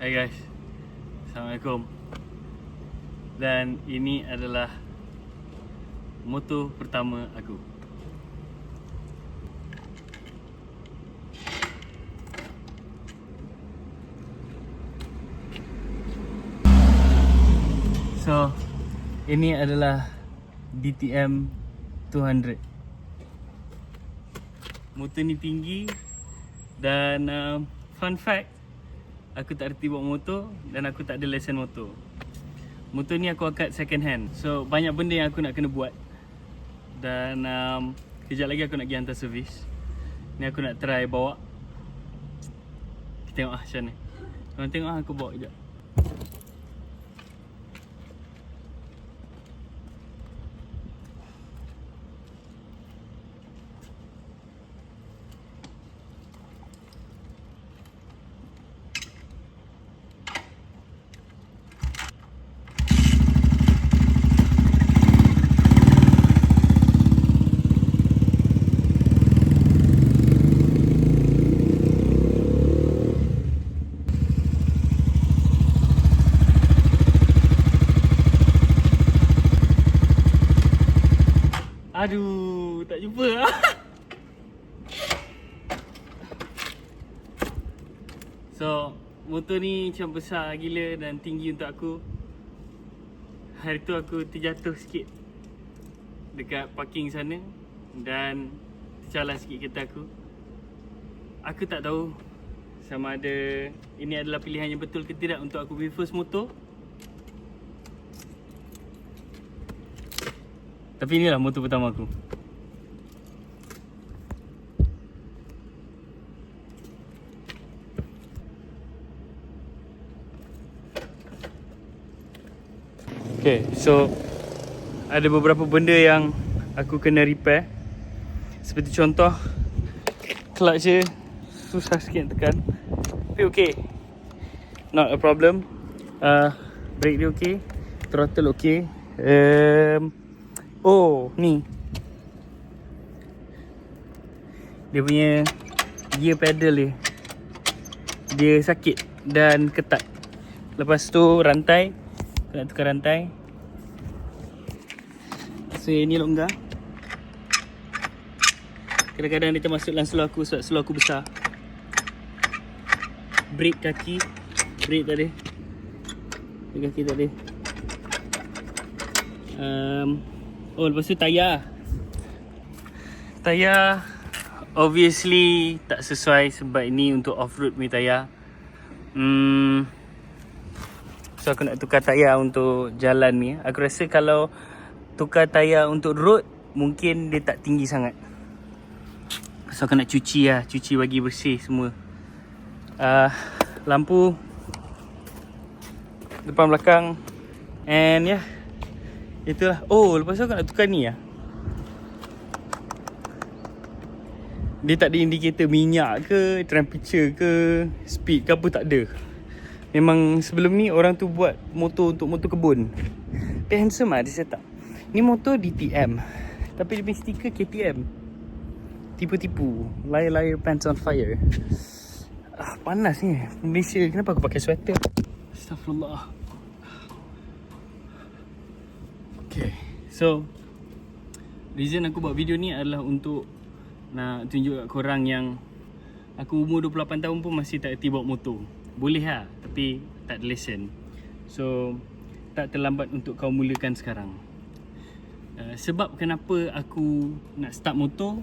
Hai guys, Assalamualaikum. Dan ini adalah motor pertama aku. So, ini adalah DTM 200. Motor ni tinggi dan fun fact, aku tak reti bawa motor dan aku tak ada lesen motor. Motor ni aku akad second hand. So banyak benda yang aku nak kena buat. Dan kejap lagi aku nak pergi hantar servis. Ni aku nak try bawa. Kita tengok macam mana. Korang tengok aku bawa sekejap. Aduh, tak jumpa lah. So, motor ni macam besar gila dan tinggi untuk aku. Hari tu aku terjatuh sikit dekat parking sana dan tercalar sikit kereta aku. Aku tak tahu sama ada ini adalah pilihan yang betul ke tidak untuk aku punya first motor. Tapi inilah motor pertama aku. Okay, so ada beberapa benda yang aku kena repair. Seperti contoh, clutch dia susah sikit tekan. Tapi okay, not a problem. Brake dia okay, throttle okay. Oh, ni dia punya gear pedal dia sakit dan ketat. Lepas tu rantai, nak tukar rantai. So yang ni longgar. Kadang-kadang dia termasuk dalam slow aku sebab slow aku besar. Brake kaki, brake tak ada. Brake kaki tak ada. Oh, lepas tu tayar. Tayar obviously tak sesuai sebab ini untuk off-road punya tayar. So aku nak tukar tayar untuk jalan ni. Aku rasa kalau tukar tayar untuk road, mungkin dia tak tinggi sangat. So aku nak cuci lah, cuci bagi bersih semua. Lampu depan belakang. And yeah, itulah. Oh, lepas tu aku nak tukar ni lah. Dia tak ada indikator minyak ke, temperature ke, speed ke apa, tak ada. Memang sebelum ni orang tu buat motor untuk motor kebun. Dia handsome lah dia set up. Ni motor DTM, tapi dia punya stiker KTM. Tipu-tipu. Liar pants on fire. Panas ni Malaysia. Kenapa aku pakai sweater? Astaghfirullah. Okay, so reason aku buat video ni adalah untuk nak tunjuk kat korang yang aku umur 28 tahun pun masih tak erti bawa motor. Boleh lah, tapi tak ada lesen. So tak terlambat untuk kau mulakan sekarang. Sebab kenapa aku nak start motor,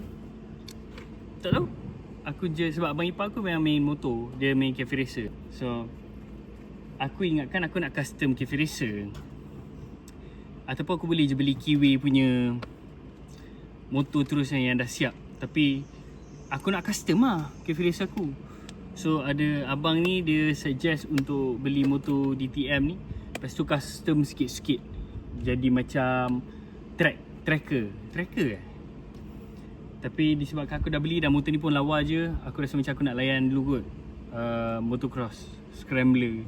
tak tahu. Aku je sebab abang ipar aku memang main motor. Dia main cafe racer. So aku ingatkan aku nak custom cafe racer, ataupun aku boleh je beli Kiwi punya motor terus yang dah siap. Tapi aku nak custom lah cafe racer aku. So ada abang ni dia suggest untuk beli motor DTM ni, lepas tu custom sikit-sikit jadi macam tracker. Tapi disebabkan aku dah beli dan motor ni pun lawa je, aku rasa macam aku nak layan dulu kot motocross scrambler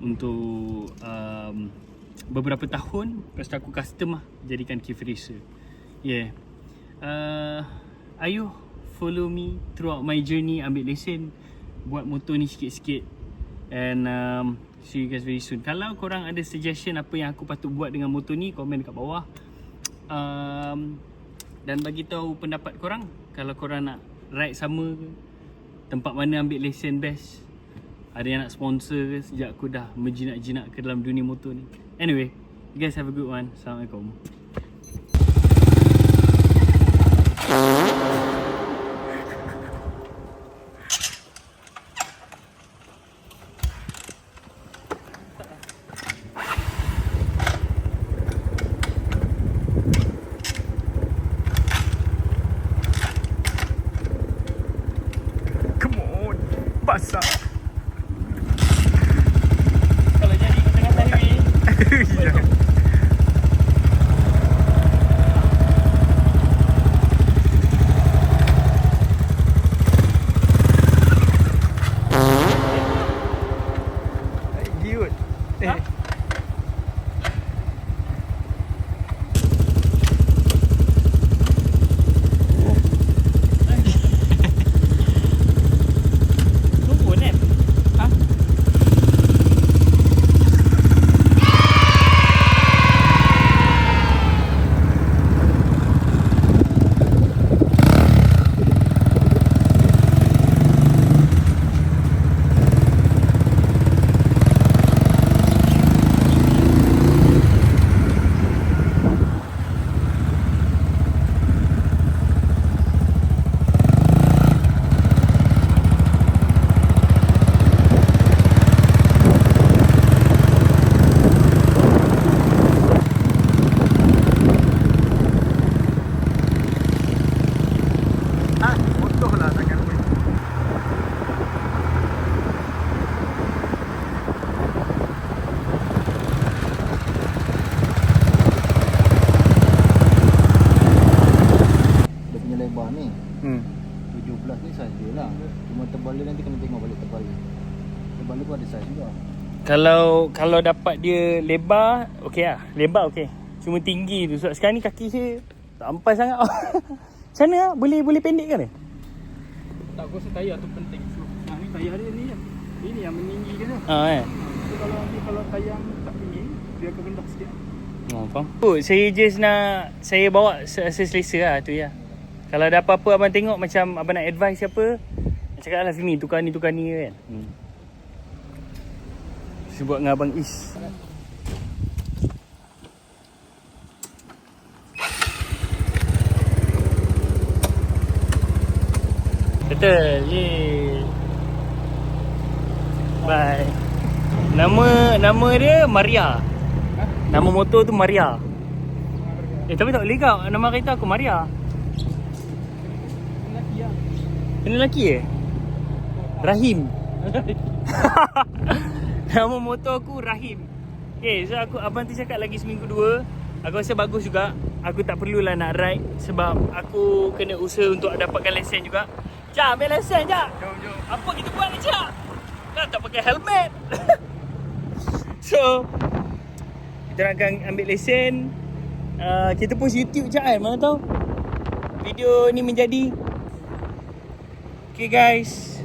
untuk beberapa tahun. Lepas tu aku custom lah, jadikan cafe racer. Yeah. Ayuh follow me throughout my journey ambil lesen, buat motor ni sikit-sikit. And see you guys very soon. Kalau korang ada suggestion apa yang aku patut buat dengan motor ni, komen dekat bawah. Dan bagi tahu pendapat korang. Kalau korang nak ride sama ke, tempat mana ambil lesen best, ada yang nak sponsor ke, sejak aku dah menjinak-jinak ke dalam dunia motor ni. Anyway, you guys have a good one. Assalamualaikum. Basah. Kalau jadi kat tengah highway. Ya. Cute. Ha? Turun kan? Ha? Bodoh lah tangan gue. Dia punya lebar ni 17 ni saiz dia lah. Cuma tebal dia nanti kena tengok balik tebal dia. Tebal dia pun ada saiz juga. Kalau dapat dia lebar, okey lah. Lebar okey. Cuma tinggi tu. Sebab sekarang ni kaki saya tak ampai sangat. Macam mana lah? Boleh pendek kan? Tak, aku rasa tayar tu penting. So, ni tayar dia ni lah. Ini yang meninggi dia tu. Eh. So, kalau tayar tak tinggi, dia akan rendah sikit. Oh, faham. Saya just nak saya bawa selesa lah tu ya. Kalau ada apa-apa abang tengok macam abang nak advice apa, cakap lah sini tukar ni kan. Saya buat dengan abang Is. Betul. Yeay. Bye. Nama dia Maria. Nama motor tu Maria. Tapi tak boleh kau. Nama kereta aku Maria. Lelaki lah. Kena lelaki ke? Rahim. Nama motor aku Rahim. Okay, so abang tu cakap lagi seminggu 2. Aku rasa bagus juga. Aku tak perlulah nak ride sebab aku kena usaha untuk dapatkan lesen juga. Cak, ambil lesen Cak. Jom. Apa kita buat ni Cak? Kan tak pakai helmet. So kita akan ambil lesen. Kita post YouTube Cak kan, mana tahu video ni menjadi. Okay guys,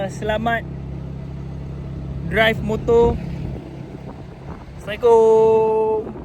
selamat drive motor. Assalamualaikum.